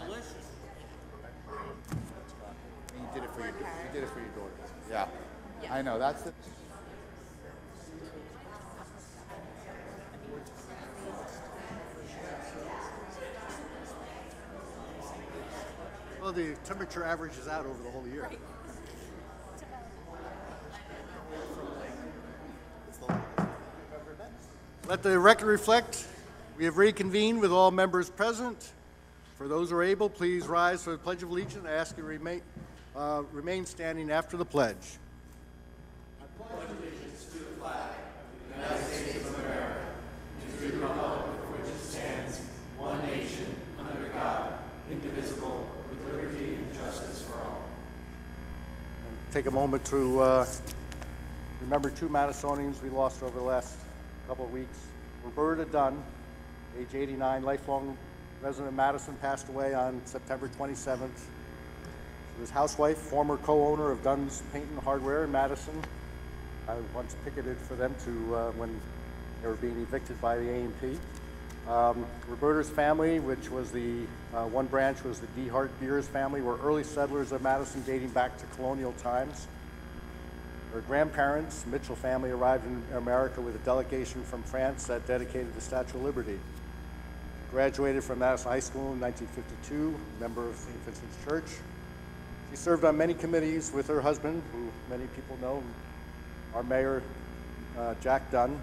delicious. And you did it for your daughters. Yeah. I know. That's the. Well, the temperature averages out over the whole year. Let the record reflect, we have reconvened with all members present. For those who are able, please rise for the Pledge of Allegiance. I ask you to remain standing after the pledge. Take a moment to remember two Madisonians we lost over the last couple of weeks. Roberta Dunn, age 89, lifelong resident of Madison, passed away on September 27th. She was housewife, former co-owner of Dunn's Paint and Hardware in Madison. I once picketed for them when they were being evicted by the A&P. Roberta's family, which was the one branch was the D. Hart Beers family, were early settlers of Madison dating back to colonial times. Her grandparents, Mitchell family, arrived in America with a delegation from France that dedicated the Statue of Liberty. Graduated from Madison High School in 1952, member of St. Vincent's Church. She served on many committees with her husband, who many people know, our mayor, Jack Dunn.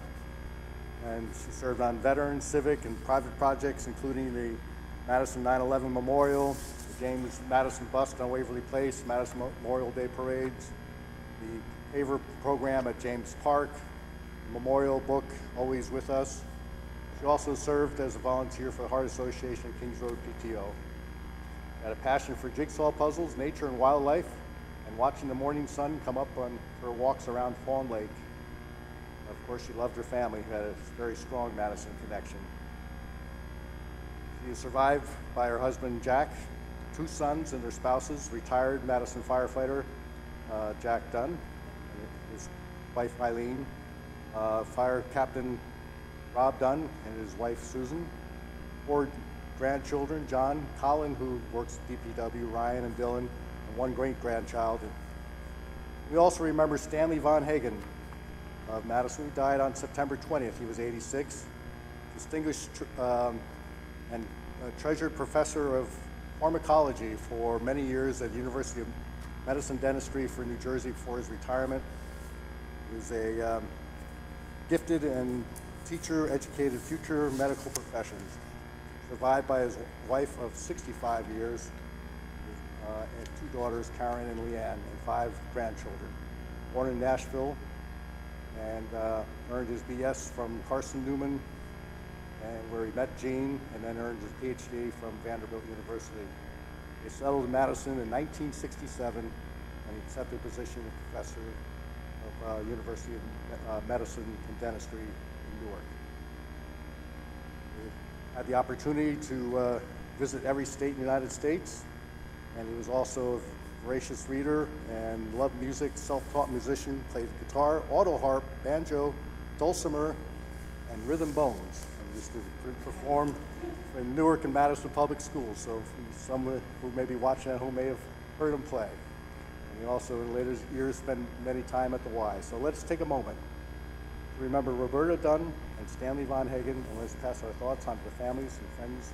And she served on veteran, civic, and private projects, including the Madison 9/11 Memorial, the James Madison Bust on Waverly Place, Madison Memorial Day parades, the paver program at James Park, the memorial book, Always With Us. She also served as a volunteer for the Heart Association at Kings Road PTO. Had a passion for jigsaw puzzles, nature and wildlife, and watching the morning sun come up on her walks around Fawn Lake. Of course, she loved her family, who had a very strong Madison connection. She is survived by her husband, Jack, two sons and their spouses, retired Madison firefighter Jack Dunn, and his wife, Eileen, Fire Captain Rob Dunn and his wife, Susan, four grandchildren, John, Colin, who works at DPW, Ryan and Dylan, and one great-grandchild. We also remember Stanley Von Hagen, of Madison, who died on September 20th. He was 86. Distinguished and treasured professor of pharmacology for many years at the University of Medicine Dentistry for New Jersey before his retirement. He was a gifted and teacher, educated future medical professions. Survived by his wife of 65 years, and two daughters, Karen and Leanne, and 5 grandchildren. Born in Nashville, and earned his BS from Carson Newman, and where he met Gene, and then earned his PhD from Vanderbilt University. He settled in Madison in 1967, and he accepted a position as professor of University of Medicine and Dentistry in Newark. He had the opportunity to visit every state in the United States, and he was also voracious reader and loved music, self-taught musician, played guitar, auto harp, banjo, dulcimer, and rhythm bones. And used to perform in Newark and Madison public schools, so some who may be watching at home may have heard him play. And he also, in later years, spent many time at the Y. So let's take a moment to remember Roberta Dunn and Stanley Von Hagen, and let's pass our thoughts on to the families and friends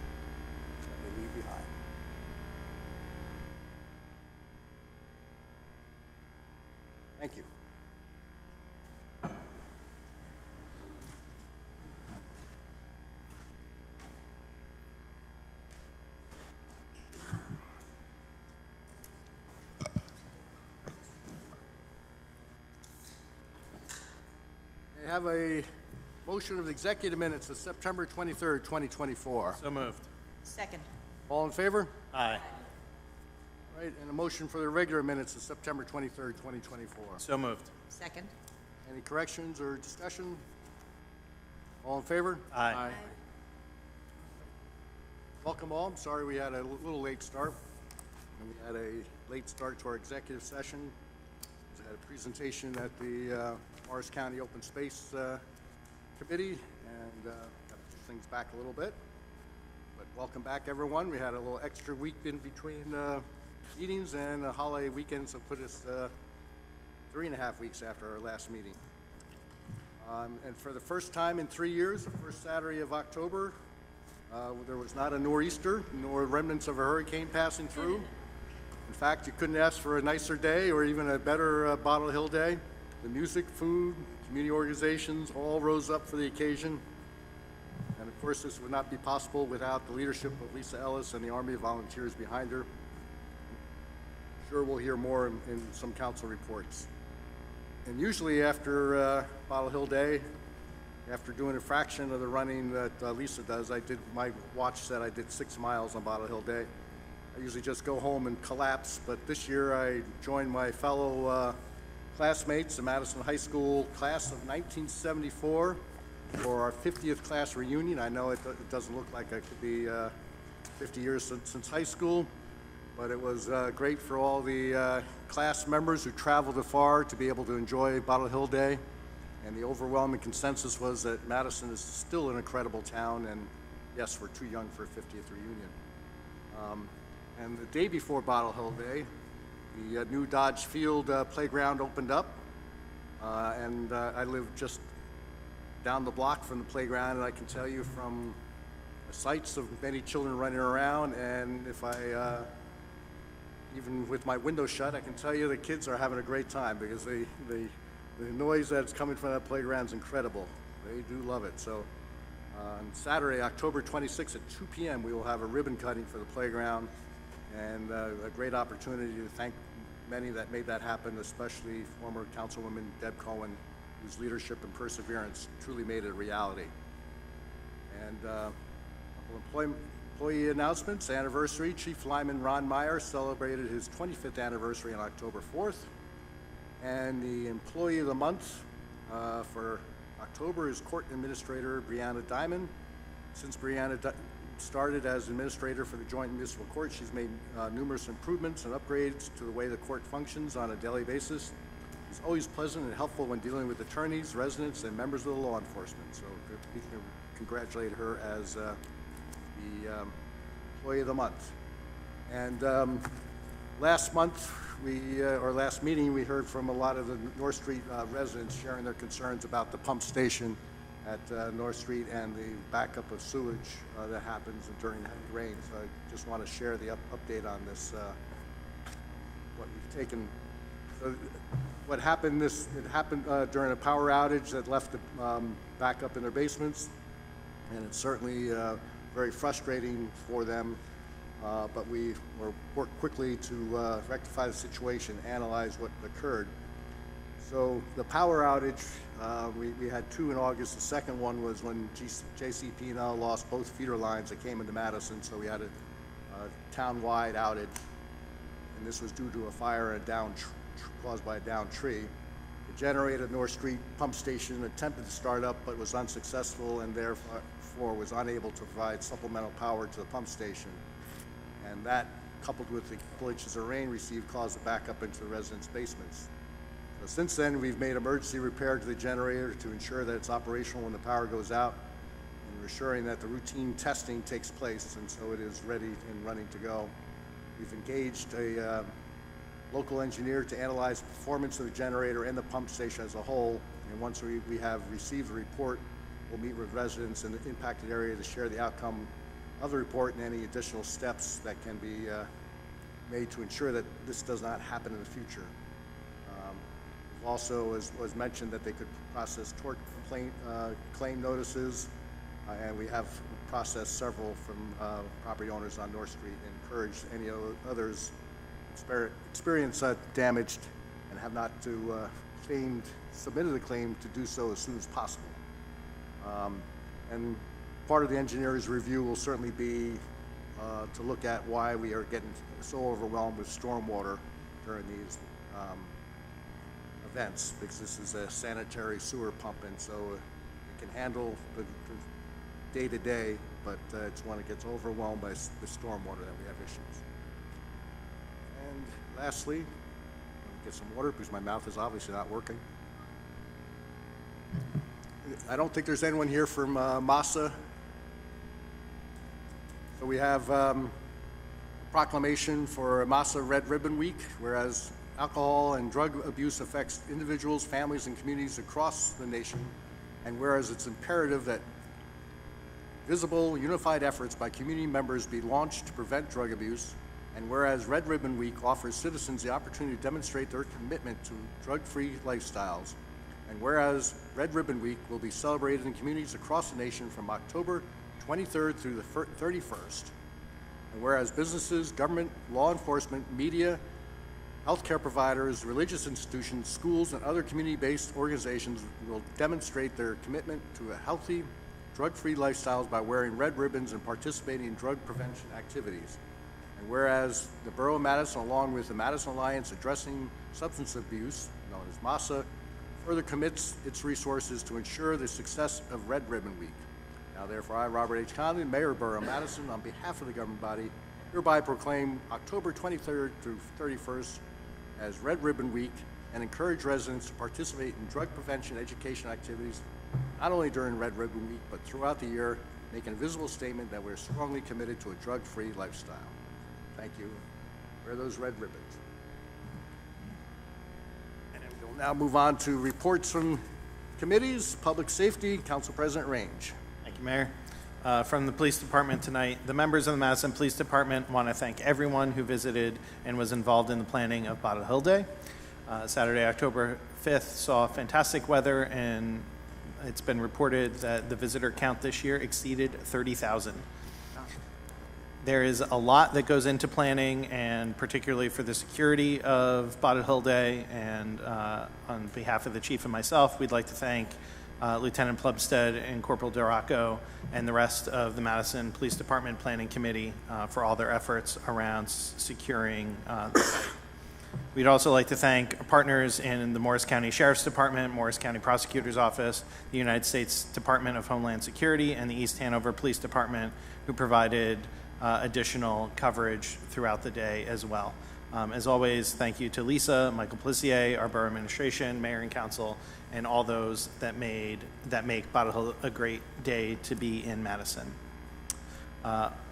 that they leave behind. Thank you. I have a motion of the executive minutes of September 23rd, 2024. So moved. Second. All in favor? Aye. Right, and a motion for the regular minutes of September 23rd, 2024. So moved. Second. Any corrections or discussion? All in favor? Aye. Welcome all. I'm sorry we had a little late start. And we had a late start to our executive session. We had a presentation at the Morris County Open Space Committee, and got to push things back a little bit. But welcome back, everyone. We had a little extra week in between meetings, and the holiday weekends have put us 3.5 weeks after our last meeting. And for the first time in 3 years, the first Saturday of October, there was not a nor'easter nor remnants of a hurricane passing through. In fact, you couldn't ask for a nicer day or even a better Bottle Hill day. The music, food, community organizations all rose up for the occasion. And of course, this would not be possible without the leadership of Lisa Ellis and the Army of Volunteers behind her. I'm sure we'll hear more in some council reports. And usually after Bottle Hill Day, after doing a fraction of the running that Lisa does, my watch said I did 6 miles on Bottle Hill Day. I usually just go home and collapse, but this year I joined my fellow classmates, the Madison High School class of 1974, for our 50th class reunion. I know it doesn't look like it could be 50 years since high school, but it was great for all the class members who traveled afar to be able to enjoy Bottle Hill Day. And the overwhelming consensus was that Madison is still an incredible town, and yes, we're too young for a 50th reunion. And the day before Bottle Hill Day, the new Dodge Field playground opened up, and I live just down the block from the playground, and I can tell you from the sights of many children running around, and if I even with my window shut, I can tell you the kids are having a great time, because the noise that's coming from that playground is incredible. They do love it. So on Saturday, October 26th at 2 p.m., we will have a ribbon cutting for the playground, and a great opportunity to thank many that made that happen, especially former Councilwoman Deb Cohen, whose leadership and perseverance truly made it a reality. And a couple employee announcements. Anniversary: Chief Lineman Ron Meyer celebrated his 25th anniversary on October 4th. And the Employee of the Month for October is Court Administrator Brianna Diamond. Since Brianna started as administrator for the Joint Municipal Court, she's made numerous improvements and upgrades to the way the court functions on a daily basis. She's always pleasant and helpful when dealing with attorneys, residents, and members of the law enforcement. So we can congratulate her as the Employee of the Month. And last month, last meeting, we heard from a lot of the North Street residents sharing their concerns about the pump station at North Street and the backup of sewage that happens during heavy rain. So I just want to share the update on this, what we've taken. So what happened, it happened during a power outage that left the backup in their basements, and it's certainly very frustrating for them. But we worked quickly to rectify the situation, analyze what occurred. So the power outage, we had 2 in August. The second one was when JCP&L lost both feeder lines that came into Madison, so we had a town-wide outage. And this was due to a fire and caused by a downed tree. The generator at North Street Pump Station attempted to start up, but was unsuccessful, and therefore was unable to provide supplemental power to the pump station. And that, coupled with the couple inches of rain received, caused a backup into the residents' basements. So since then, we've made emergency repair to the generator to ensure that it's operational when the power goes out, and ensuring that the routine testing takes place, and so it is ready and running to go. We've engaged a local engineer to analyze the performance of the generator and the pump station as a whole, and once we have received a report, we'll meet with residents in the impacted area to share the outcome of the report and any additional steps that can be made to ensure that this does not happen in the future. Also, as was mentioned, that they could process tort claim notices, and we have processed several from property owners on North Street, and encourage any others experience damaged and have not submitted a claim to do so as soon as possible. And part of the engineer's review will certainly be to look at why we are getting so overwhelmed with stormwater during these events, because this is a sanitary sewer pump, and so it can handle the day-to-day, but it's when it gets overwhelmed by the stormwater that we have issues. And lastly, let me get some water because my mouth is obviously not working. I don't think there's anyone here from MASA. So we have proclamation for MASA Red Ribbon Week, whereas alcohol and drug abuse affects individuals, families, and communities across the nation, and whereas it's imperative that visible, unified efforts by community members be launched to prevent drug abuse, and whereas Red Ribbon Week offers citizens the opportunity to demonstrate their commitment to drug-free lifestyles, and whereas Red Ribbon Week will be celebrated in communities across the nation from October 23rd through the 31st, and whereas businesses, government, law enforcement, media, healthcare providers, religious institutions, schools, and other community-based organizations will demonstrate their commitment to a healthy, drug-free lifestyles by wearing red ribbons and participating in drug prevention activities. And whereas the Borough of Madison, along with the Madison Alliance Addressing Substance Abuse, known as MASA, further commits its resources to ensure the success of Red Ribbon Week. Now therefore, I, Robert H. Conley, Mayor of Borough of Madison, on behalf of the governing body, hereby proclaim October 23rd through 31st as Red Ribbon Week and encourage residents to participate in drug prevention education activities, not only during Red Ribbon Week, but throughout the year, making a visible statement that we're strongly committed to a drug-free lifestyle. Thank you. Wear those red ribbons. And then we'll now move on to reports from committees. Public Safety, Council President Range. Thank you, Mayor. From the Police Department tonight, the members of the Madison Police Department want to thank everyone who visited and was involved in the planning of Bottle Hill Day. Saturday, October 5th saw fantastic weather, and it's been reported that the visitor count this year exceeded 30,000. There is a lot that goes into planning, and particularly for the security of Bottle Hill Day, and on behalf of the chief and myself, we'd like to thank Lieutenant Plumstead and Corporal Duraco and the rest of the Madison Police Department Planning Committee for all their efforts around securing the site. We'd also like to thank our partners in the Morris County Sheriff's Department, Morris County Prosecutor's Office, the United States Department of Homeland Security, and the East Hanover Police Department, who provided additional coverage throughout the day as well. As always, thank you to Lisa, Michael Plissier, our borough administration, mayor and council, and all those that make Bottle Hill a great day to be in Madison.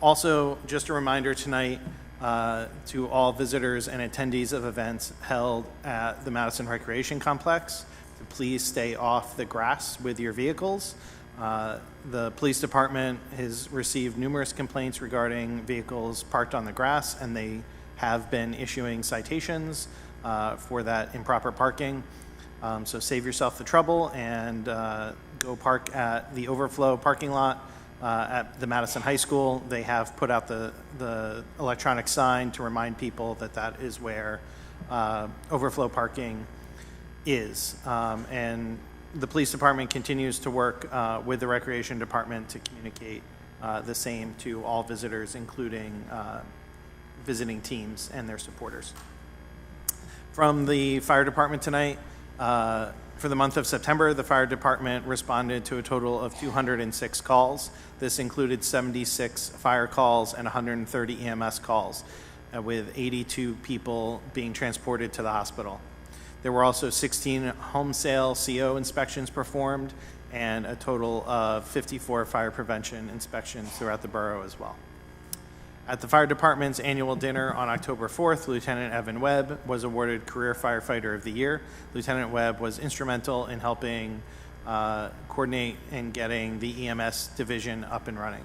Also, just a reminder tonight to all visitors and attendees of events held at the Madison Recreation Complex to please stay off the grass with your vehicles. The police department has received numerous complaints regarding vehicles parked on the grass, and they have been issuing citations for that improper parking. So save yourself the trouble and go park at the overflow parking lot at the Madison High School. They have put out the electronic sign to remind people that that is where overflow parking is. And the police department continues to work with the recreation department to communicate the same to all visitors, including visiting teams and their supporters. From the fire department tonight, for the month of September, the fire department responded to a total of 206 calls. This included 76 fire calls and 130 EMS calls, with 82 people being transported to the hospital. There were also 16 home sale CO inspections performed and a total of 54 fire prevention inspections throughout the borough as well. At the fire department's annual dinner on October 4th, Lieutenant Evan Webb was awarded Career Firefighter of the Year. Lieutenant Webb was instrumental in helping coordinate and getting the EMS division up and running.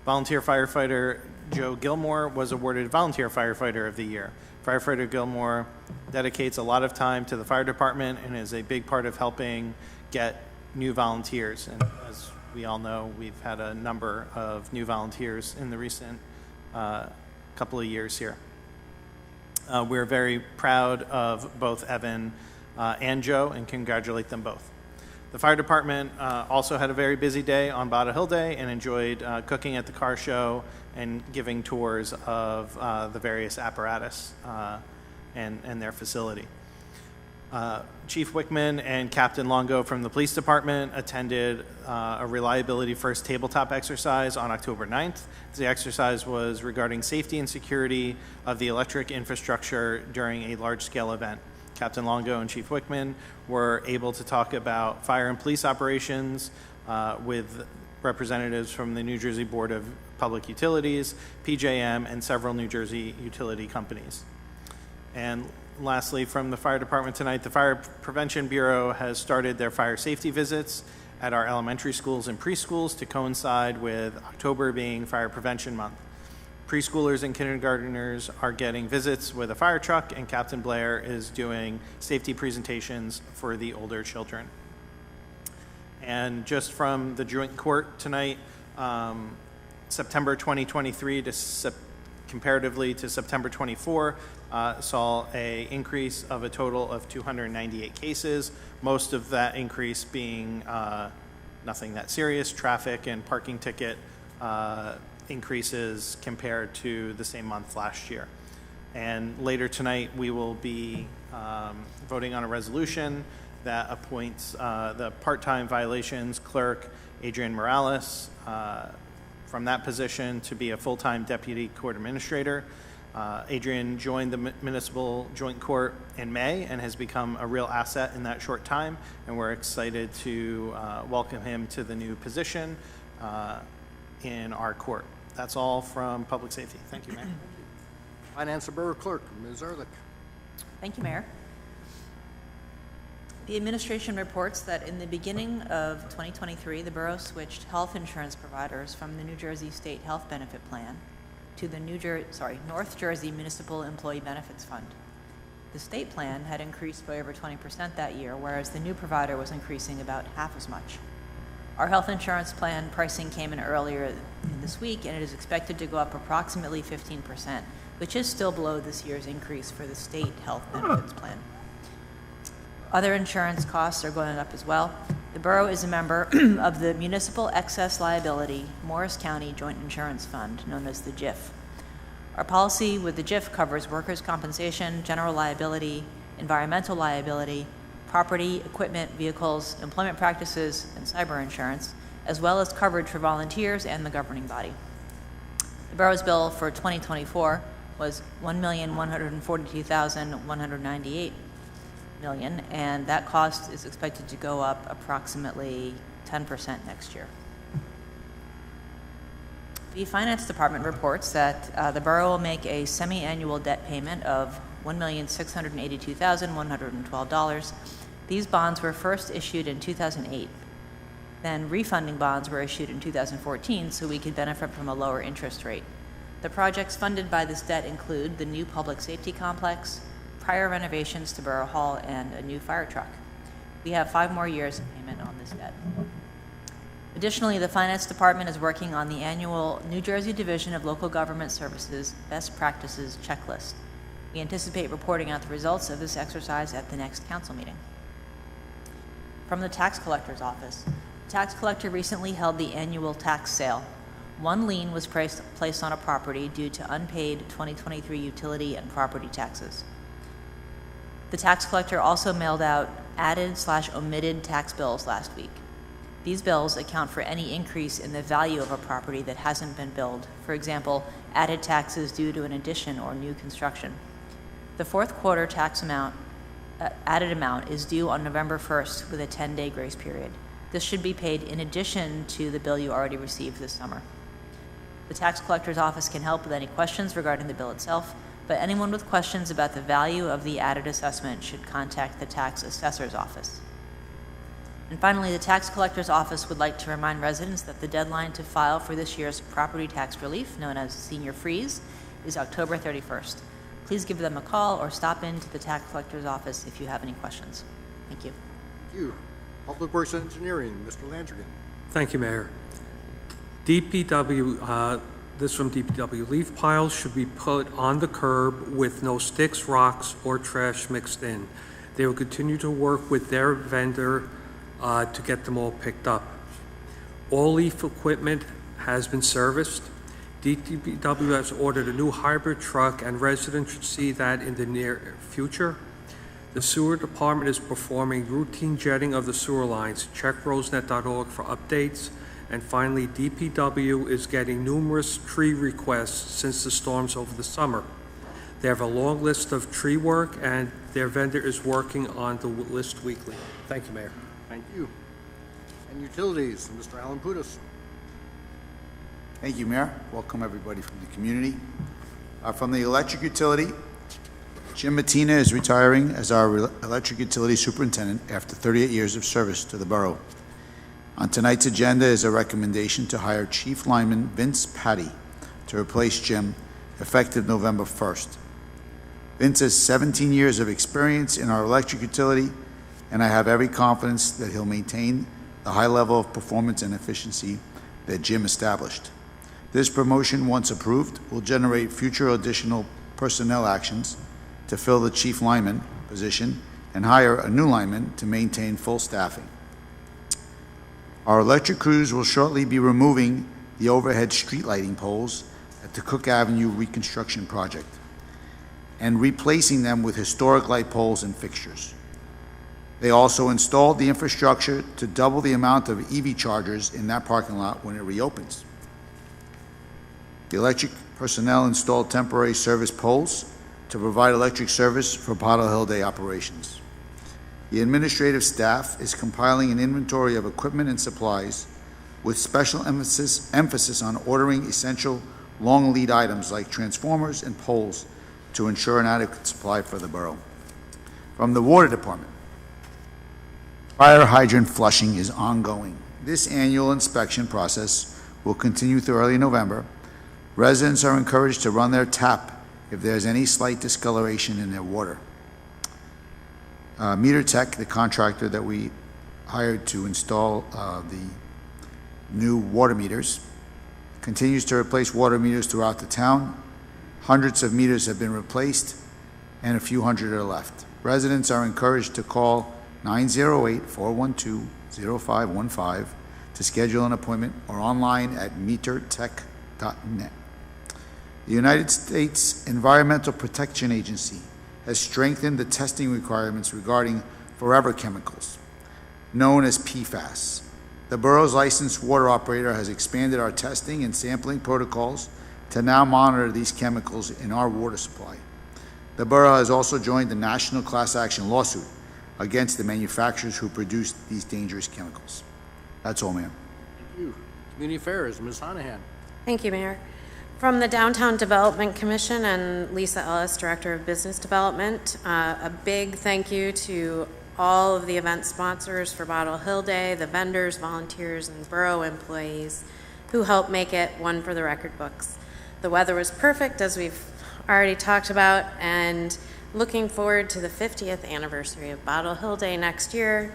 Volunteer firefighter Joe Gilmore was awarded Volunteer Firefighter of the Year. Firefighter Gilmore dedicates a lot of time to the fire department and is a big part of helping get new volunteers. And as we all know, we've had a number of new volunteers in the recent couple of years here. We're very proud of both Evan and Joe and congratulate them both. The fire department also had a very busy day on Bottle Hill Day and enjoyed cooking at the car show and giving tours of the various apparatus and their facility. Chief Wickman and Captain Longo from the police department attended a reliability first tabletop exercise on October 9th. The exercise was regarding safety and security of the electric infrastructure during a large-scale event. Captain Longo and Chief Wickman were able to talk about fire and police operations with representatives from the New Jersey Board of Public Utilities, PJM, and several New Jersey utility companies. And lastly, from the fire department tonight, the Fire Prevention Bureau has started their fire safety visits at our elementary schools and preschools to coincide with October being Fire Prevention Month. Preschoolers and kindergartners are getting visits with a fire truck, and Captain Blair is doing safety presentations for the older children. And just from the joint court tonight, September 2023 to comparatively to September 24 saw an increase of a total of 298 cases, most of that increase being nothing that serious, traffic and parking ticket increases compared to the same month last year. And later tonight, we will be voting on a resolution that appoints the part-time violations clerk, Adrian Morales, from that position to be a full-time deputy court administrator. Adrian joined the municipal joint court in May and has become a real asset in that short time, and we're excited to welcome him to the new position in our court. That's all from public safety. Thank you, Mayor. Finance and Borough Clerk, Ms. Ehrlich. Thank you, Mayor. The administration reports that in the beginning of 2023, the Borough switched health insurance providers from the New Jersey State Health Benefit Plan to the North Jersey Municipal Employee Benefits Fund. The state plan had increased by over 20% that year, whereas the new provider was increasing about half as much. Our health insurance plan pricing came in earlier this week, and it is expected to go up approximately 15%, which is still below this year's increase for the state health benefits plan. Other insurance costs are going up as well. The Borough is a member of the Municipal Excess Liability Morris County Joint Insurance Fund, known as the JIF. Our policy with the JIF covers workers' compensation, general liability, environmental liability, property, equipment, vehicles, employment practices, and cyber insurance, as well as coverage for volunteers and the governing body. The Borough's bill for 2024 was $1,142,198 million, and that cost is expected to go up approximately 10% next year. The Finance Department reports that the Borough will make a semi-annual debt payment of $1,682,112. These bonds were first issued in 2008. Then refunding bonds were issued in 2014 so we could benefit from a lower interest rate. The projects funded by this debt include the new public safety complex, prior renovations to Borough Hall, and a new fire truck. We have 5 more years of payment on this debt. Additionally, the Finance Department is working on the annual New Jersey Division of Local Government Services Best Practices Checklist. We anticipate reporting out the results of this exercise at the next council meeting. From the Tax Collector's Office, the tax collector recently held the annual tax sale. One lien was placed on a property due to unpaid 2023 utility and property taxes. The tax collector also mailed out added/omitted tax bills last week. These bills account for any increase in the value of a property that hasn't been billed. For example, added taxes due to an addition or new construction. The fourth quarter tax added amount is due on November 1st with a 10-day grace period. This should be paid in addition to the bill you already received this summer. The tax collector's office can help with any questions regarding the bill itself, but anyone with questions about the value of the added assessment should contact the tax assessor's office. And finally, the tax collector's office would like to remind residents that the deadline to file for this year's property tax relief, known as Senior Freeze, is October 31st. Please give them a call or stop into the tax collector's office if you have any questions. Thank you. Thank you. Public Works and Engineering, Mr. Landrigan. Thank you, Mayor. DPW, this from DPW, leaf piles should be put on the curb with no sticks, rocks, or trash mixed in. They will continue to work with their vendor to get them all picked up. All leaf equipment has been serviced. DPW has ordered a new hybrid truck, and residents should see that in the near future. The sewer department is performing routine jetting of the sewer lines. Check rosenet.org for updates. And finally, DPW is getting numerous tree requests since the storms over the summer. They have a long list of tree work, and their vendor is working on the list weekly. Thank you, Mayor. Thank you. And Utilities, Mr. Alan Pudas. Thank you, Mayor. Welcome, everybody from the community. From the electric utility, Jim Mattina is retiring as our electric utility superintendent after 38 years of service to the borough. On tonight's agenda is a recommendation to hire Chief Lineman Vince Patty to replace Jim, effective November 1st. Vince has 17 years of experience in our electric utility, and I have every confidence that he'll maintain the high level of performance and efficiency that Jim established. This promotion, once approved, will generate future additional personnel actions to fill the chief lineman position and hire a new lineman to maintain full staffing. Our electric crews will shortly be removing the overhead street lighting poles at the Cook Avenue reconstruction project and replacing them with historic light poles and fixtures. They also installed the infrastructure to double the amount of EV chargers in that parking lot when it reopens. The electric personnel installed temporary service poles to provide electric service for Bottle Hill Day operations. The administrative staff is compiling an inventory of equipment and supplies with special emphasis on ordering essential long lead items like transformers and poles to ensure an adequate supply for the borough. From the water department, fire hydrant flushing is ongoing. This annual inspection process will continue through early November. Residents are encouraged to run their tap if there's any slight discoloration in their water. Meter Tech, the contractor that we hired to install the new water meters, continues to replace water meters throughout the town. Hundreds of meters have been replaced and a few hundred are left. Residents are encouraged to call 908-412-0515 to schedule an appointment or online at metertech.net. The United States Environmental Protection Agency has strengthened the testing requirements regarding forever chemicals, known as PFAS. The borough's licensed water operator has expanded our testing and sampling protocols to now monitor these chemicals in our water supply. The borough has also joined the national class action lawsuit against the manufacturers who produce these dangerous chemicals. That's all, ma'am. Thank you. Community Affairs, Ms. Honahan. Thank you, Mayor. From the Downtown Development Commission and Lisa Ellis, Director of Business Development, a big thank you to all of the event sponsors for Bottle Hill Day, the vendors, volunteers, and borough employees who helped make it one for the record books. The weather was perfect, as we've already talked about, and looking forward to the 50th anniversary of Bottle Hill Day next year,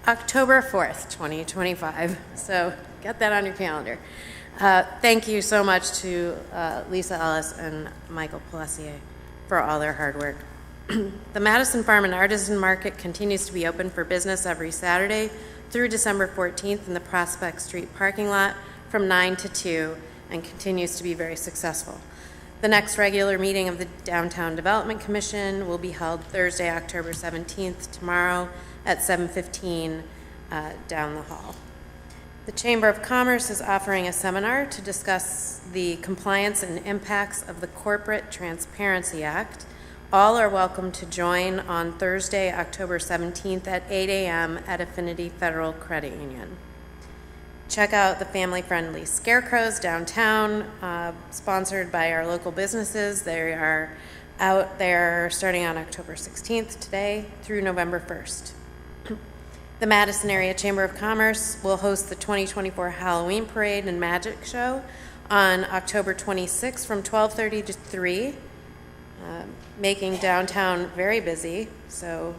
October 4th, 2025. So get that on your calendar. Thank you so much to Lisa Ellis and Michael Pelessier for all their hard work. The Madison Farm and Artisan Market continues to be open for business every Saturday through December 14th in the Prospect Street parking lot from 9 to 2 and continues to be very successful. The next regular meeting of the Downtown Development Commission will be held Thursday, October 17th, tomorrow at 7:15 down the hall. The Chamber of Commerce is offering a seminar to discuss the compliance and impacts of the Corporate Transparency Act. All are welcome to join on Thursday, October 17th at 8 a.m. at Affinity Federal Credit Union. Check out the family-friendly scarecrows downtown, sponsored by our local businesses. They are out there starting on October 16th today through November 1st. The Madison Area Chamber of Commerce will host the 2024 Halloween Parade and Magic Show on October 26th from 12:30 to 3, making downtown very busy, so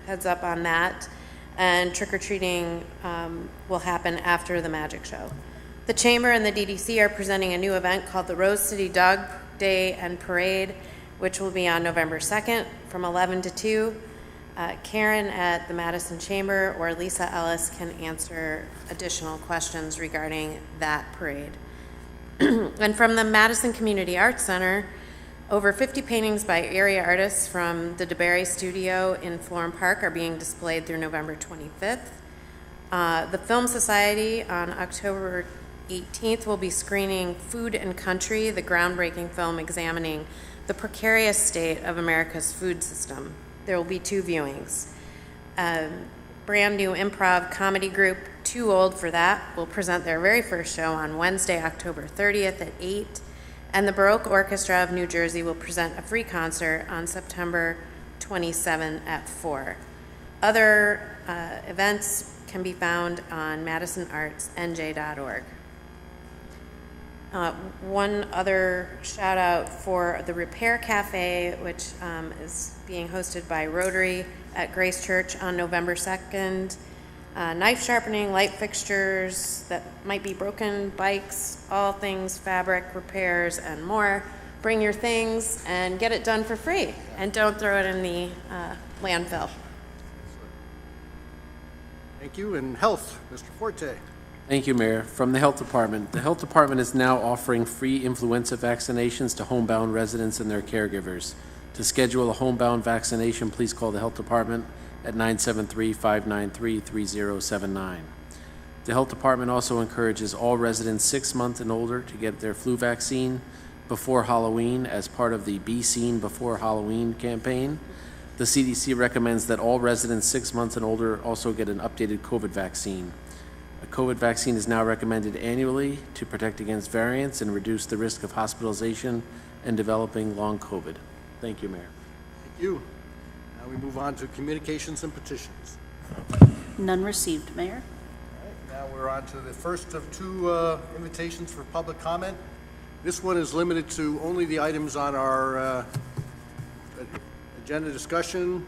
heads up on that. And trick-or-treating will happen after the Magic Show. The Chamber and the DDC are presenting a new event called the Rose City Dog Day and Parade, which will be on November 2nd from 11 to 2. Karen at the Madison Chamber or Lisa Ellis can answer additional questions regarding that parade. And from the Madison Community Arts Center, over 50 paintings by area artists from the DeBerry Studio in Florham Park are being displayed through November 25th. The Film Society on October 18th will be screening Food and Country, the groundbreaking film examining the precarious state of America's food system. There will be 2 viewings. Brand new improv comedy group, Too Old for That will present their very first show on Wednesday, October 30th at 8, and the Baroque Orchestra of New Jersey will present a free concert on September 27 at 4. Other events can be found on madisonartsnj.org. One other shout out for the Repair Cafe, which is being hosted by Rotary at Grace Church on November 2nd. Knife sharpening, light fixtures that might be broken, bikes, all things fabric repairs and more. Bring your things and get it done for free, and don't throw it in the landfill. Thank you. And Health, Mr. Forte. Thank you, Mayor. From the Health Department. The Health Department is now offering free influenza vaccinations to homebound residents and their caregivers. To schedule a homebound vaccination, please call the Health Department at 973-593-3079. The Health Department also encourages all residents 6 months and older to get their flu vaccine before Halloween as part of the Basian Before Halloween campaign. The CDC recommends that all residents 6 months and older also get an updated COVID vaccine. A COVID vaccine is now recommended annually to protect against variants and reduce the risk of hospitalization and developing long COVID. Thank you, Mayor. Thank you. Now we move on to communications and petitions. None received, Mayor. All right, now we're on to the first of two invitations for public comment. This one is limited to only the items on our agenda discussion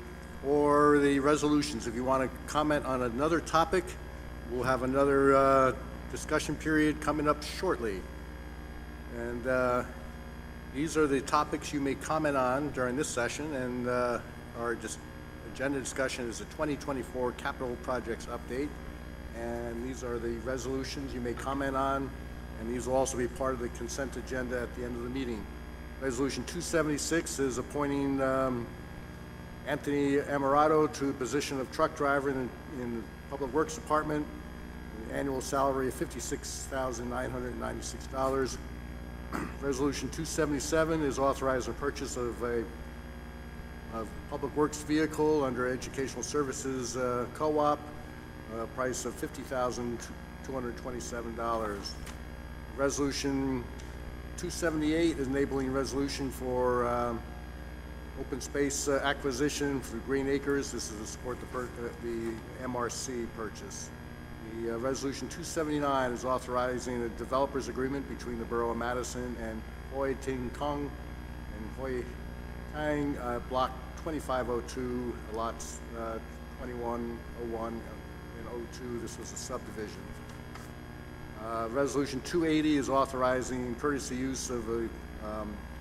or the resolutions. If you want to comment on another topic, we'll have another discussion period coming up shortly. And these are the topics you may comment on during this session, and our agenda discussion is the 2024 capital projects update, and these are the resolutions you may comment on, and these will also be part of the consent agenda at the end of the meeting. Resolution 276 is appointing Anthony Amarato to the position of truck driver in the Public Works Department, an annual salary of $56,996. Resolution 277 is authorizing the purchase of a public works vehicle under Educational Services Co-op, price of $50,227. Resolution 278 is enabling resolution for open space acquisition for Green Acres. This is to support the MRC purchase. The resolution 279 is authorizing a developers agreement between the Borough of Madison and Hoi Ting Kong and Hoi Tang, block 2502, lots 2101 and 02. This was a subdivision. Resolution 280 is authorizing courtesy use of a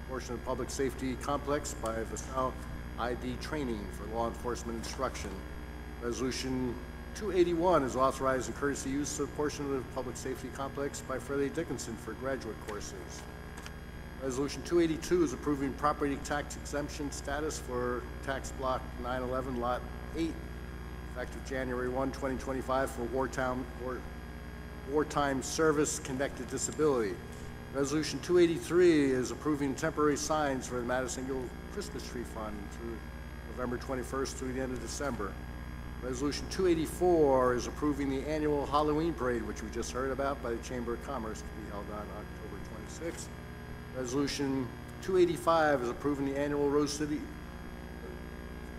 portion of the public safety complex by VASAL ID training for law enforcement instruction. Resolution 281 is authorizing courtesy use of a portion of the public safety complex by Freddie Dickinson for graduate courses. Resolution 282 is approving property tax exemption status for tax block 911 lot 8, effective January 1, 2025 for wartime service connected disability. Resolution 283 is approving temporary signs for the Madison Guild Christmas Tree Fund through November 21st through the end of December. Resolution 284 is approving the annual Halloween parade, which we just heard about by the Chamber of Commerce, to be held on October 26th. Resolution 285 is approving the annual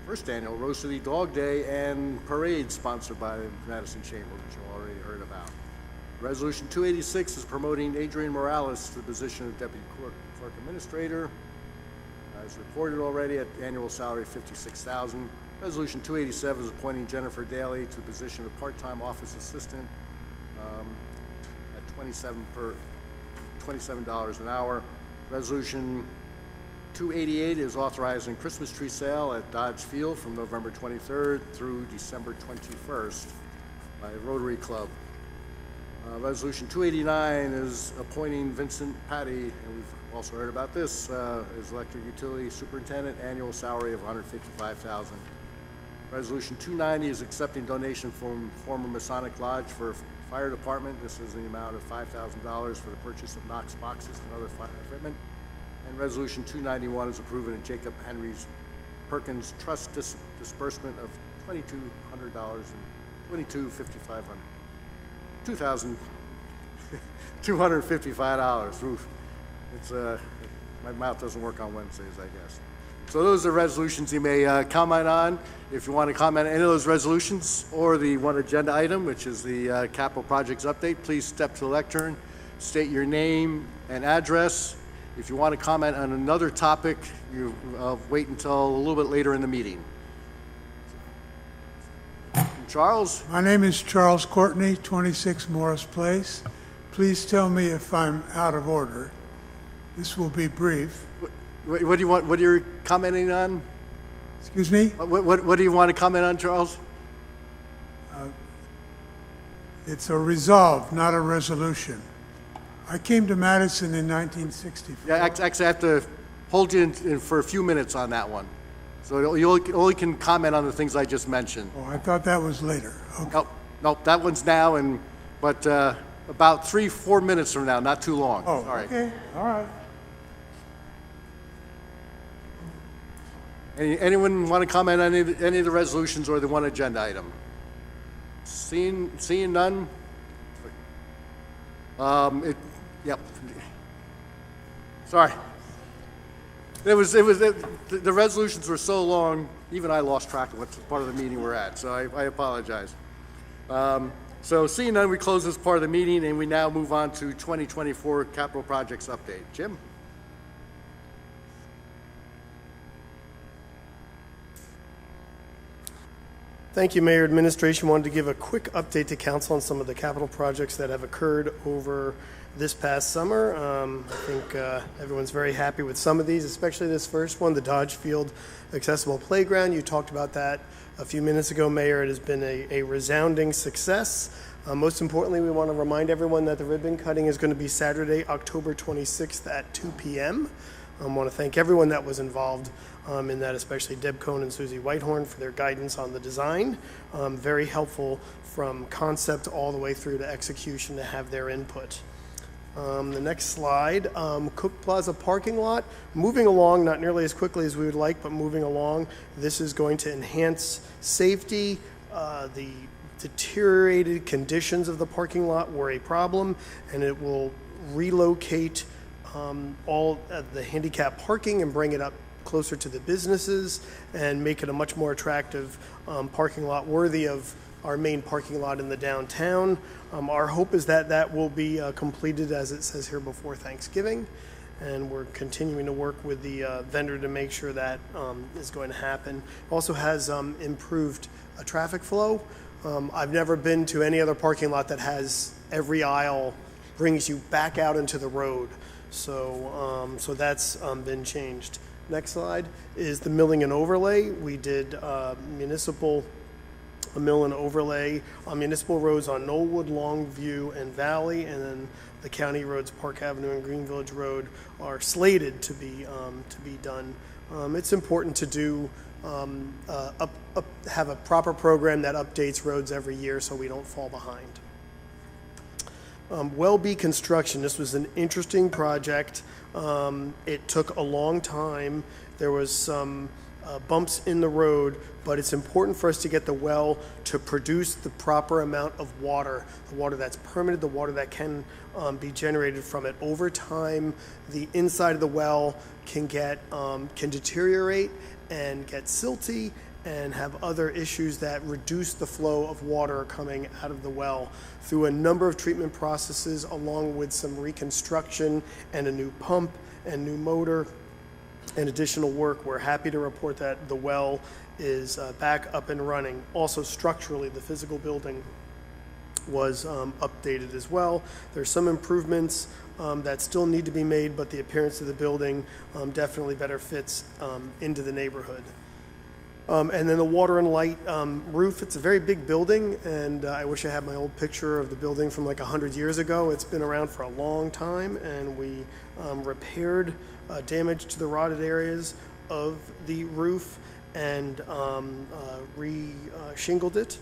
first annual Rose City Dog Day and parade sponsored by the Madison Chamber, which you already heard about. Resolution 286 is promoting Adrian Morales to the position of Deputy Clerk Administrator, as reported already, at the annual salary of $56,000. Resolution 287 is appointing Jennifer Daly to the position of part-time office assistant at $27 an hour. Resolution 288 is authorizing Christmas tree sale at Dodge Field from November 23rd through December 21st by Rotary Club. Resolution 289 is appointing Vincent Patty, and we've also heard about this, as electric utility superintendent, annual salary of $155,000. Resolution 290 is accepting donation from former Masonic Lodge for fire department. This is the amount of $5,000 for the purchase of Knox boxes and other fire equipment. And Resolution 291 is approving a Jacob Henry Perkins Trust disbursement of $2,200 and $2,500. $2,255. Oof. It's, my mouth doesn't work on Wednesdays, I guess. So those are resolutions you may comment on. If you want to comment on any of those resolutions or the one agenda item, which is the capital projects update, please step to the lectern, state your name and address. If you want to comment on another topic, you wait until a little bit later in the meeting. Charles? My name is Charles Courtney, 26 Morris Place. Please tell me if I'm out of order. This will be brief. What do you want? What are you commenting on? Excuse me? What do you want to comment on, Charles? It's a resolve, not a resolution. I came to Madison in 1964. Yeah, actually, I have to hold you in for a few minutes on that one. So you only can comment on the things I just mentioned. Oh, I thought that was later. Okay. Nope, that one's now, but about 3-4 minutes from now, not too long. Oh, Sorry. okay, all right. Anyone want to comment on any of the resolutions or the one agenda item? Seeing none? Yep. Sorry. The resolutions were so long, even I lost track of what part of the meeting we're at, so I apologize. So seeing none, we close this part of the meeting, and we now move on to 2024 capital projects update. Jim? Thank you, Mayor. Administration wanted to give a quick update to council on some of the capital projects that have occurred over this past summer. I think everyone's very happy with some of these, especially this first one, the Dodge Field Accessible Playground. You talked about that a few minutes ago, Mayor. It has been a resounding success. Most importantly, we want to remind everyone that the ribbon cutting is going to be Saturday, October 26th at 2 p.m. I want to thank everyone that was involved in that, especially Deb Cohn and Susie Whitehorn for their guidance on the design. Very helpful from concept all the way through to execution to have their input. The next slide, Cook Plaza parking lot, moving along, not nearly as quickly as we would like, but moving along. This is going to enhance safety. The deteriorated conditions of the parking lot were a problem, and it will relocate all the handicap parking and bring it up closer to the businesses and make it a much more attractive parking lot worthy of our main parking lot in the downtown. Our hope is that that will be completed, as it says here, before Thanksgiving, and we're continuing to work with the vendor to make sure that is going to happen. Also has improved traffic flow. I've never been to any other parking lot that has every aisle brings you back out into the road. So that's been changed. Next slide is the milling and overlay. We did municipal mill and overlay on municipal roads on Knollwood, Longview, and Valley, and then the county roads, Park Avenue and Green Village Road, are slated to be done. It's important to do have a proper program that updates roads every year so we don't fall behind. Welby Construction, this was an interesting project. It took a long time. There was some bumps in the road, but it's important for us to get the well to produce the proper amount of water, the water that's permitted, the water that can be generated from it. Over time, the inside of the well can deteriorate and get silty and have other issues that reduce the flow of water coming out of the well. Through a number of treatment processes, along with some reconstruction and a new pump and new motor and additional work, we're happy to report that the well is back up and running. Also structurally, the physical building was updated as well. There's some improvements that still need to be made, but the appearance of the building definitely better fits into the neighborhood. And then the water and light roof, it's a very big building, and I wish I had my old picture of the building from like 100 years ago. It's been around for a long time, and we repaired damage to the rotted areas of the roof and re-shingled it.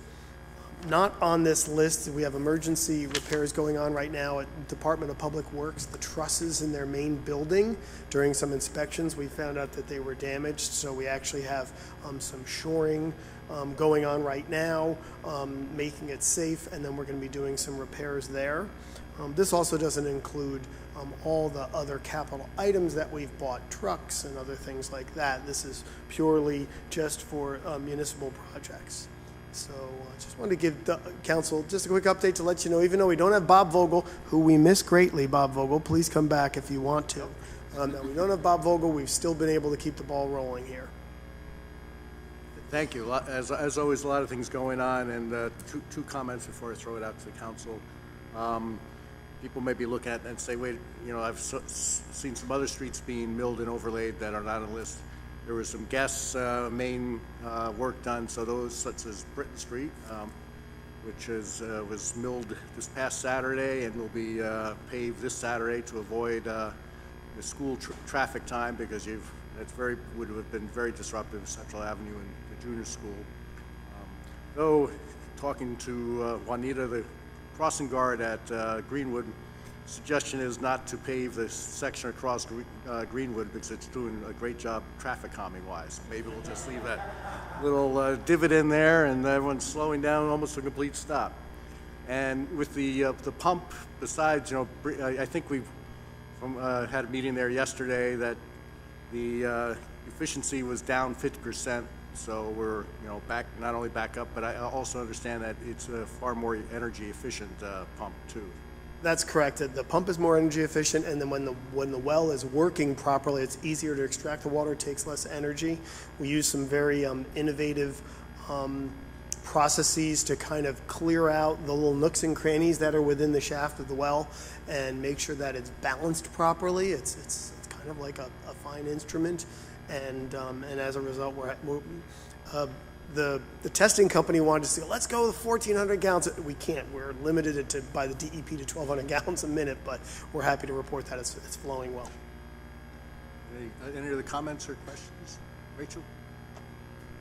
Not on this list, we have emergency repairs going on right now at Department of Public Works. The trusses in their main building, during some inspections, we found out that they were damaged, so we actually have some shoring going on right now, making it safe, and then we're going to be doing some repairs there. This also doesn't include all the other capital items that we've bought, trucks and other things like that. This is purely just for municipal projects. So I just wanted to give the council just a quick update to let you know, even though we don't have Bob Vogel, who we miss greatly, Bob Vogel, please come back if you want to. Now we don't have Bob Vogel, we've still been able to keep the ball rolling here. Thank you. As always, a lot of things going on, and two comments before I throw it out to the council. People maybe look at it and say, wait, you know, I've seen some other streets being milled and overlaid that are not on the list. There was some gas main work done, so those such as Britton Street, which was milled this past Saturday and will be paved this Saturday to avoid the school traffic time, because would have been very disruptive, Central Avenue and the junior school. Though talking to Juanita, the crossing guard at Greenwood, suggestion is not to pave the section across Greenwood because it's doing a great job traffic calming wise. Maybe we'll just leave that little divot in there and everyone's slowing down almost to a complete stop. And with the pump, besides, you know, I think we've had a meeting there yesterday that the efficiency was down 50%. So we're, you know, not only back up, but I also understand that it's a far more energy efficient pump too. That's correct. The pump is more energy efficient, and then when the well is working properly, it's easier to extract the water, takes less energy. We use some very innovative processes to kind of clear out the little nooks and crannies that are within the shaft of the well and make sure that it's balanced properly. It's kind of like a fine instrument, and as a result, the testing company wanted to say, let's go with 1,400 gallons. We can't. We're limited by the DEP to 1,200 gallons a minute, but we're happy to report that it's flowing well. Any other comments or questions? Rachel?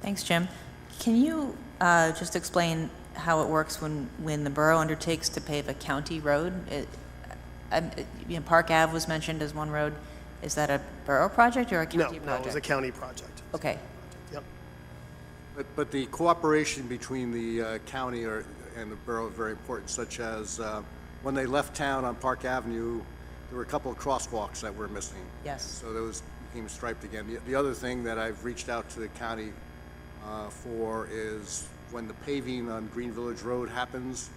Thanks, Jim. Can you just explain how it works when the borough undertakes to pave a county road? Park Ave was mentioned as one road. Is that a borough project or a county project? No, it was a county project. Okay. Yep. But the cooperation between the county and the borough is very important, such as when they left town on Park Avenue, there were a couple of crosswalks that were missing. Yes. So those became striped again. The other thing that I've reached out to the county for is when the paving on Green Village Road happens,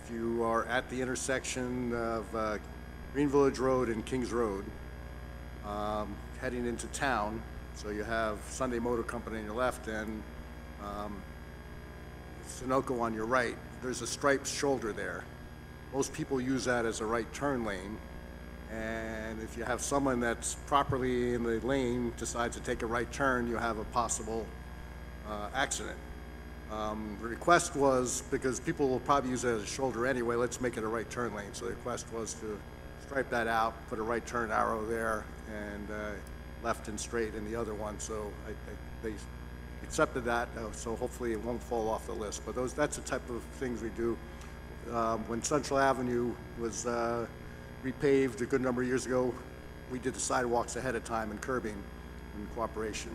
if you are at the intersection of Green Village Road and Kings Road, heading into town, so you have Sunday Motor Company on your left and Sunoco on your right, there's a striped shoulder there. Most people use that as a right turn lane, and if you have someone that's properly in the lane decides to take a right turn, you have a possible accident. The request was, because people will probably use it as a shoulder anyway, let's make it a right turn lane. So the request was to stripe that out, put a right turn arrow there, and left and straight in the other one. So they accepted that, so hopefully it won't fall off the list. But that's the type of things we do. When Central Avenue was repaved a good number of years ago, we did the sidewalks ahead of time and curbing in cooperation.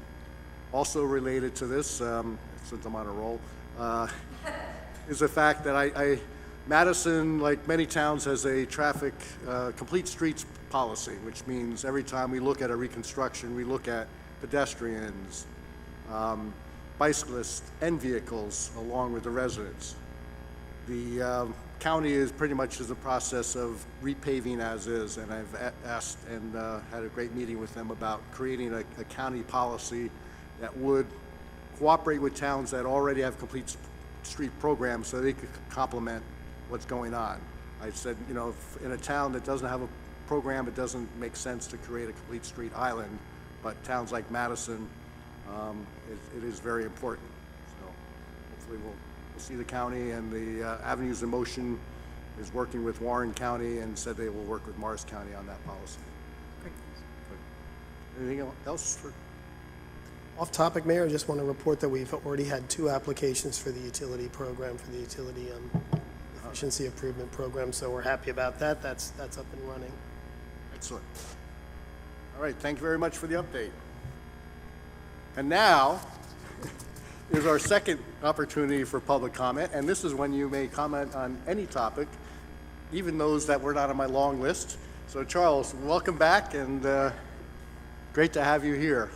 Also related to this, since I'm on a roll, is the fact that Madison, like many towns, has a traffic complete streets policy, which means every time we look at a reconstruction, we look at pedestrians, bicyclists, and vehicles along with the residents. The county is pretty much in the process of repaving as is, and I've asked and had a great meeting with them about creating a county policy that would cooperate with towns that already have complete street programs so they could complement what's going on. I said, you know, in a town that doesn't have a program, it doesn't make sense to create a complete street island, but towns like Madison, it is very important. So hopefully we'll see the county, and the Avenues in Motion is working with Warren County and said they will work with Morris County on that policy. Great. Anything else? Off topic, Mayor, I just want to report that we've already had 2 applications for the utility program, for the utility efficiency improvement program, so we're happy about that. That's up and running. Excellent. All right, thank you very much for the update. And now is our second opportunity for public comment, and this is when you may comment on any topic, even those that were not on my long list. So Charles, welcome back, and great to have you here.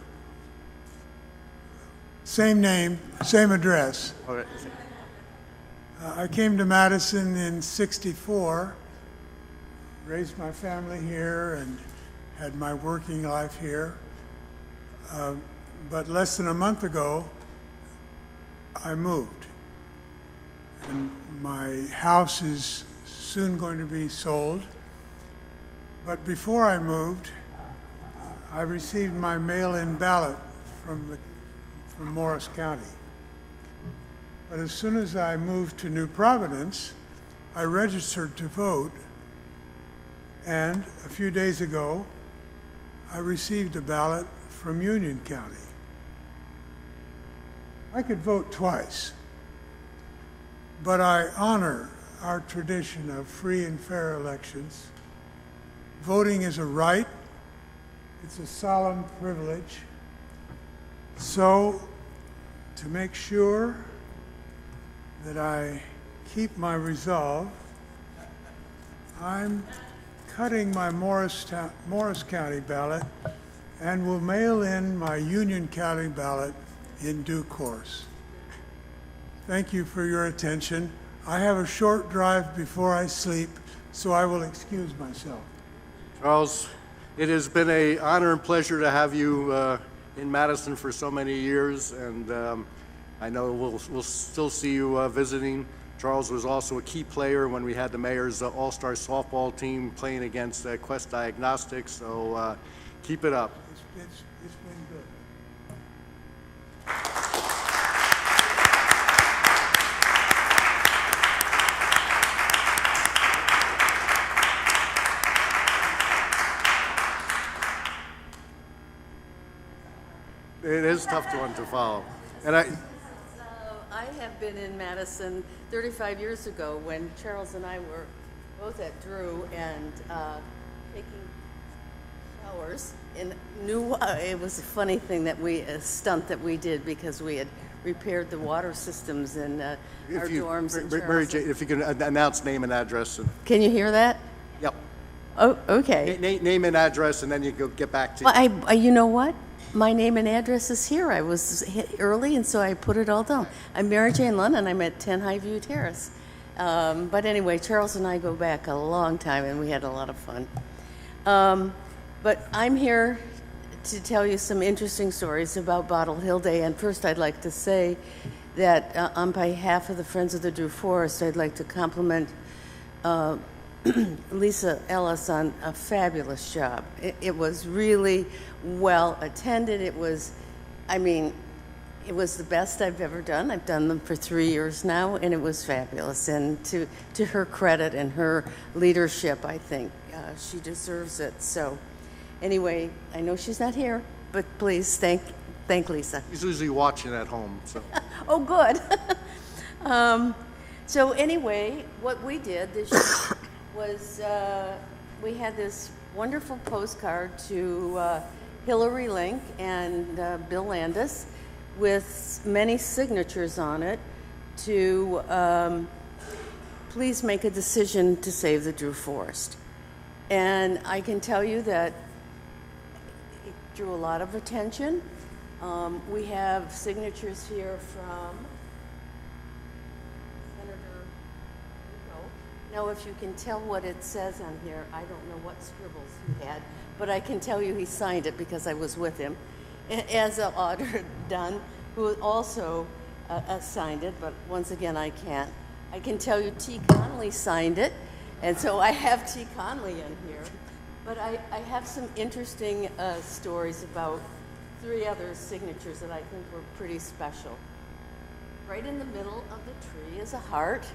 Same name, same address. All right. I came to Madison in '64, raised my family here, and had my working life here. But less than a month ago, I moved. And my house is soon going to be sold. But before I moved, I received my mail-in ballot from Morris County. But as soon as I moved to New Providence, I registered to vote, and a few days ago, I received a ballot from Union County. I could vote twice, but I honor our tradition of free and fair elections. Voting is a right. It's a solemn privilege. So, to make sure that I keep my resolve, I'm cutting my Morris County ballot and will mail in my Union County ballot in due course. Thank you for your attention. I have a short drive before I sleep, so I will excuse myself. Charles, it has been an honor and pleasure to have you in Madison for so many years, and I know we'll still see you visiting. Charles was also a key player when we had the mayor's all-star softball team playing against Quest Diagnostics, so keep it up. It's been good. It is tough one to follow. And I have been in Madison 35 years ago when Charles and I were both at Drew and taking showers. And it was a funny thing that a stunt that we did because we had repaired the water systems in our dorms in Mary Jane, if you can announce name and address. Can you hear that? Yep. Oh, okay. Name and address, and then you go get back to. Well, you know what? My name and address is here. I was early, and so I put it all down. I'm Mary Jane Lund, I'm at 10 Highview Terrace. But anyway, Charles and I go back a long time, and we had a lot of fun. But I'm here to tell you some interesting stories about Bottle Hill Day. And first, I'd like to say that on behalf of the Friends of the Drew Forest, I'd like to compliment Lisa Ellis on a fabulous job. It was really well attended. It was the best I've ever done. I've done them for 3 years now, and it was fabulous. And to her credit and her leadership, I think she deserves it. So anyway, I know she's not here, but please thank Lisa. She's usually watching at home. So. Oh, good. So anyway, what we did this year was we had this wonderful postcard to Hillary Link and Bill Landis with many signatures on it to please make a decision to save the Drew Forest. And I can tell you that it drew a lot of attention. We have signatures here from Senator Rico. Now, if you can tell what it says on here, I don't know what scribbles he had, but I can tell you he signed it because I was with him. As Audra Dunn, who also signed it, but once again, I can't. I can tell you T. Conley signed it, and so I have T. Conley in here. But I have some interesting stories about 3 other signatures that I think were pretty special. Right in the middle of the tree is a heart,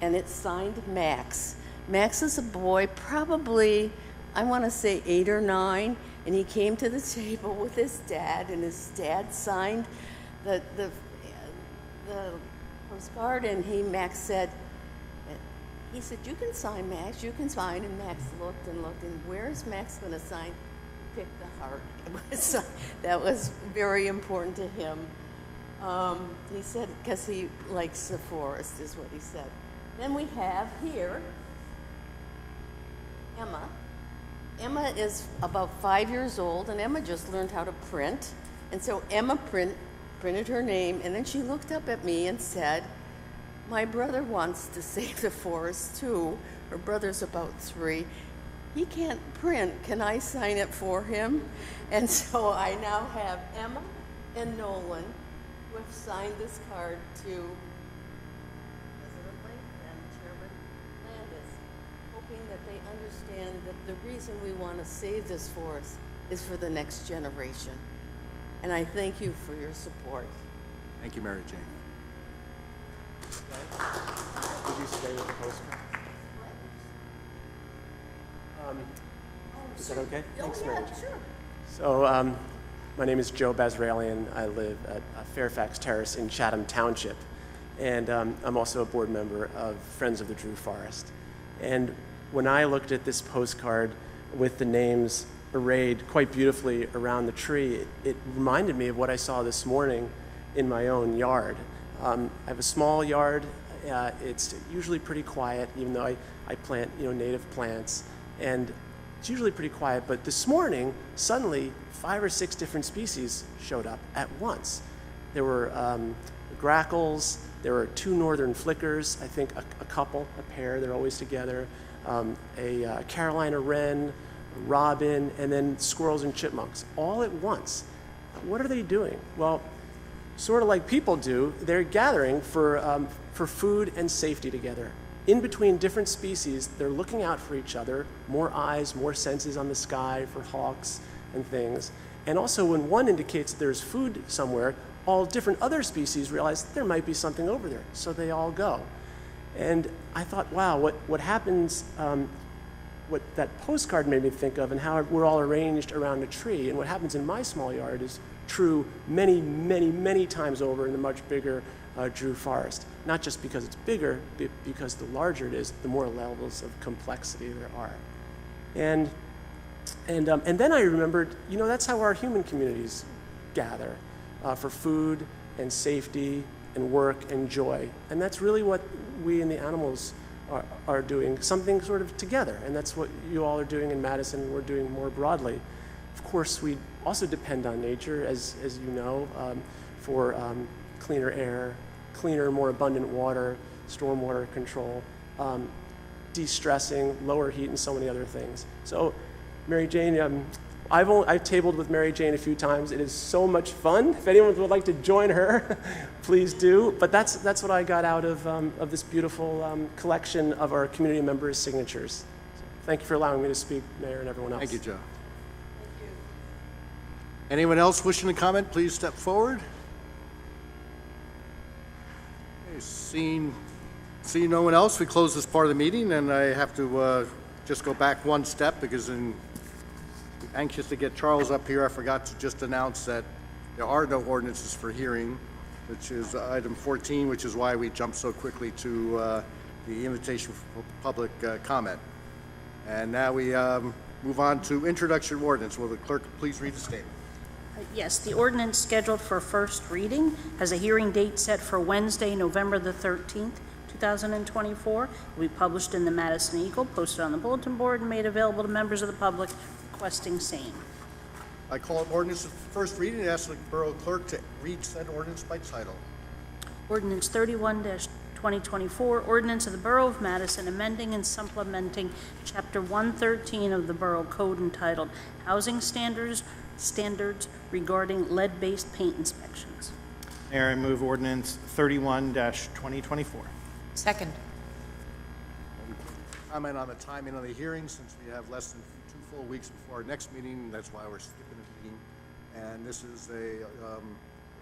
and it's signed Max. Max is a boy, probably, I want to say 8 or 9, And he came to the table with his dad, and his dad signed the postcard, and Max said, he said, "You can sign, Max, you can sign." And Max looked, and where is Max going to sign? He picked the heart. That was very important to him. He said, because he likes the forest, is what he said. Then we have here Emma. Emma is about 5 years old, and Emma just learned how to print. And so Emma printed her name, and then she looked up at me and said, "My brother wants to save the forest too." Her brother's about 3. He can't print. Can I sign it for him? And so I now have Emma and Nolan who have signed this card to President Lake and Chairman Landis, hoping that they understand that the reason we want to save this forest is for the next generation. And I thank you for your support. Thank you, Mary Jane. Would you stay with the postcard? Is that okay? Thanks, Mary. Sure. So, my name is Joe Basralian. I live at Fairfax Terrace in Chatham Township. And I'm also a board member of Friends of the Drew Forest. And when I looked at this postcard with the names arrayed quite beautifully around the tree, it reminded me of what I saw this morning in my own yard. I have a small yard. It's usually pretty quiet, even though I plant native plants. And it's usually pretty quiet, but this morning, suddenly, 5 or 6 different species showed up at once. There were grackles, there were 2 northern flickers, I think a couple, a pair, they're always together, a Carolina wren, a robin, and then squirrels and chipmunks, all at once. What are they doing? Well, sort of like people do, they're gathering for food and safety together. In between different species, they're looking out for each other, more eyes, more senses on the sky for hawks and things. And also when one indicates that there's food somewhere, all different other species realize there might be something over there, so they all go. And I thought, wow, what happens, what that postcard made me think of and how we're all arranged around a tree, and what happens in my small yard is true many, many, many times over in the much bigger Drew Forest. Not just because it's bigger, but because the larger it is, the more levels of complexity there are. And then I remembered, that's how our human communities gather for food and safety and work and joy. And that's really what we and the animals are doing, something sort of together. And that's what you all are doing in Madison, and we're doing more broadly. Of course, we also depend on nature, as you know, for cleaner air, cleaner, more abundant water, stormwater control, de-stressing, lower heat, and so many other things. So, Mary Jane, I've tabled with Mary Jane a few times. It is so much fun. If anyone would like to join her, please do. But that's what I got out of this beautiful collection of our community members' signatures. So thank you for allowing me to speak, Mayor, and everyone else. Thank you, Joe. Anyone else wishing to comment, please step forward. Okay, seeing no one else, we close this part of the meeting, and I have to just go back one step because I'm anxious to get Charles up here. I forgot to just announce that there are no ordinances for hearing, which is item 14, which is why we jumped so quickly to the invitation for public comment. And now we move on to introduction of ordinance. Will the clerk please read the statement? Yes, the ordinance scheduled for first reading has a hearing date set for Wednesday, November the 13th, 2024. It will be published in the Madison Eagle, posted on the bulletin board, and made available to members of the public requesting same. I call it ordinance for first reading and ask the borough clerk to read said ordinance by title. Ordinance 31-2024, ordinance of the Borough of Madison amending and supplementing Chapter 113 of the Borough Code entitled Housing Standards regarding lead-based paint inspections. Mayor, I move ordinance 31-2024. Second. Comment on the timing of the hearing, since we have less than 2 full weeks before our next meeting. That's why we're skipping a meeting. And this is a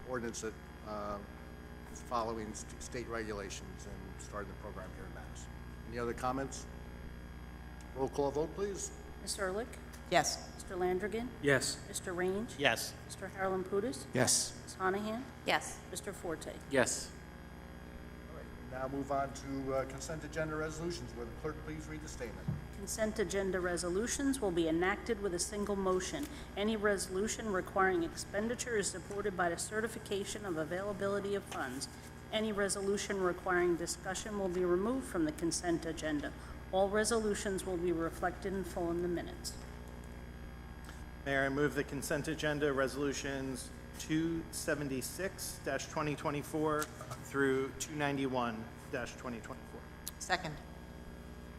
ordinance that is following state regulations and starting the program here in Madison. Any other comments? Roll call vote, please. Ms. Ehrlich? Yes. Mr. Landrigan? Yes. Mr. Range? Yes. Mr. Harlan Pudis? Yes. Ms. Honahan? Yes. Mr. Forte? Yes. Now move on to consent agenda resolutions. Will the clerk please read the statement? Consent agenda resolutions will be enacted with a single motion. Any resolution requiring expenditure is supported by the certification of availability of funds. Any resolution requiring discussion will be removed from the consent agenda. All resolutions will be reflected in full in the minutes. Mayor, I move the consent agenda resolutions 276-2024 through 291-2024. Second.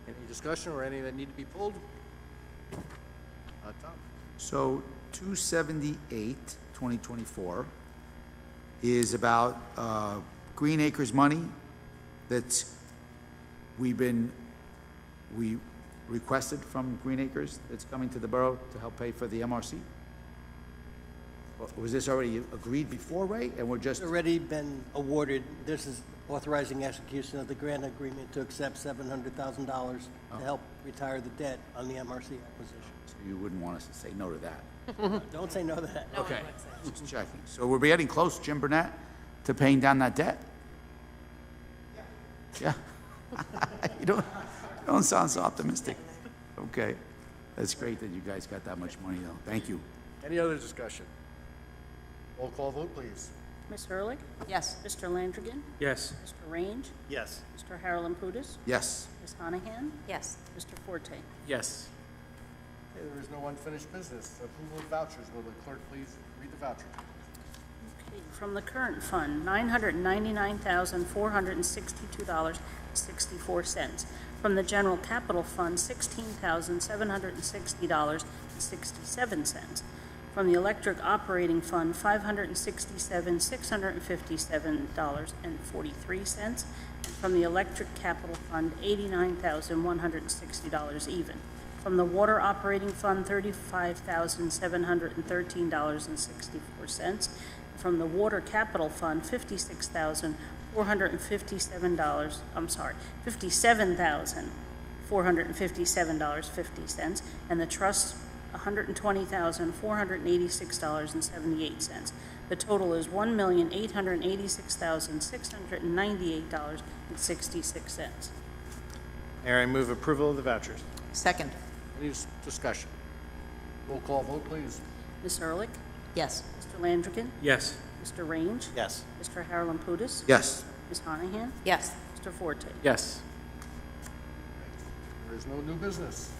Any discussion or any that need to be pulled? Tom? So 278, 2024 is about Green Acres money that's we requested from Green Acres that's coming to the borough to help pay for the MRC? Or was this already agreed before, Ray? And we're just, Already been awarded. This is authorizing execution of the grant agreement to accept $700,000 to help retire the debt on the MRC acquisition. so you wouldn't want us to say no to that? Don't say no to that. Okay, just checking. So we're getting close, Jim Burnett, to paying down that debt? Yeah. You don't sound so optimistic. Okay. That's great that you guys got that much money, though. Thank you. Any other discussion? Roll call vote, please. Ms. Ehrlich? Yes. Mr. Landrigan? Yes. Mr. Range? Yes. Mr. Harlan Pudis? Yes. Ms. Honahan? Yes. Mr. Forte? Yes. Okay, there is no unfinished business. Approval of vouchers. Will the clerk please read the voucher? Okay, from the current fund, $999,462.64. From the general capital fund, $16,760.67. From the electric operating fund, $567,657.43. And from the electric capital fund, $89,160 even. From the water operating fund, $35,713.64. From the water capital fund, $57,457.50. And the trust, $120,486.78. The total is $1,886,698.66. Mayor, I move approval of the vouchers. Second. Any discussion? Roll call vote, please. Ms. Ehrlich? Yes. Mr. Landrigan? Yes. Mr. Range? Yes. Mr. Harlan Pudis? Yes. Ms. Honahan? Yes. Mr. Forte? Yes. There is no new business.